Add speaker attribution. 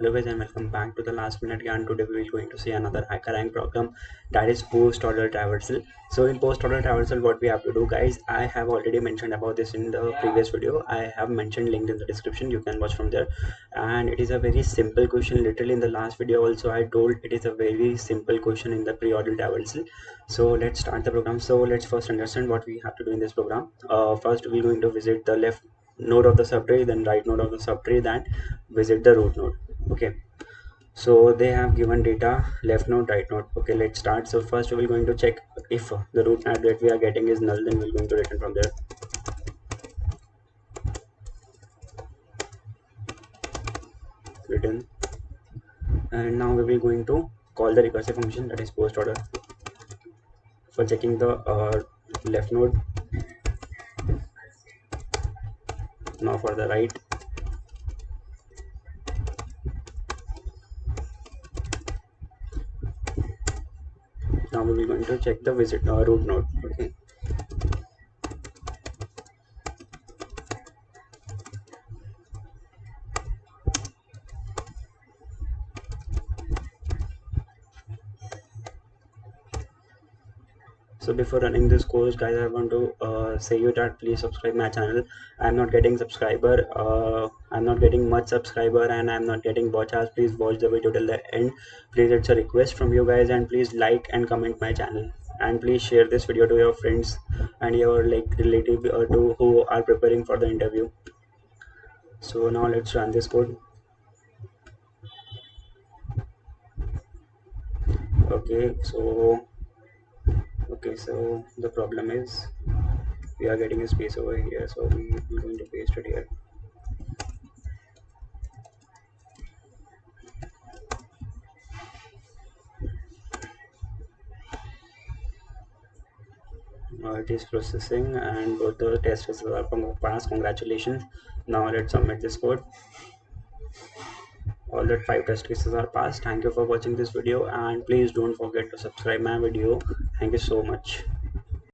Speaker 1: Hello guys and welcome back to the last minute Gyan. Today we will going to see another hacker rank problem, that is post order traversal. So in post order traversal, what we have to do, guys, I have already mentioned about this in the previous video. I have mentioned linked in the description, you can watch from there. And it is a very simple question. Literally in the last video also I told it is a very simple question in the pre-order traversal. So let's start the program. So let's first understand what we have to do in this program. First we're going to visit the left node of the subtree, then right node of the subtree, then visit the root node. Okay, so they have given data left node, right node. Okay, let's start. So first we will going to check if the root node that we are getting is null, then we're going to return from there. Return. And now we will going to call the recursive function, that is post order, for checking the left node. Now for the right. Now we will going to check the visit root node. Okay, so before running this course, guys, I want to say you that please subscribe my channel. I'm not getting subscriber, I'm not getting much subscriber, and I'm not getting watch hours. Please watch the video till the end. Please, it's a request from you guys, and please like and comment my channel, and please share this video to your friends and your like relative to who are preparing for the interview. So now let's run this code. Okay, so the problem is we are getting a space over here, so we're going to paste it here. It is processing and both the test results are passed. Congratulations. Now let's submit this code. All the 5 test cases are passed. Thank you for watching this video, and please don't forget to subscribe my video. Thank you so much.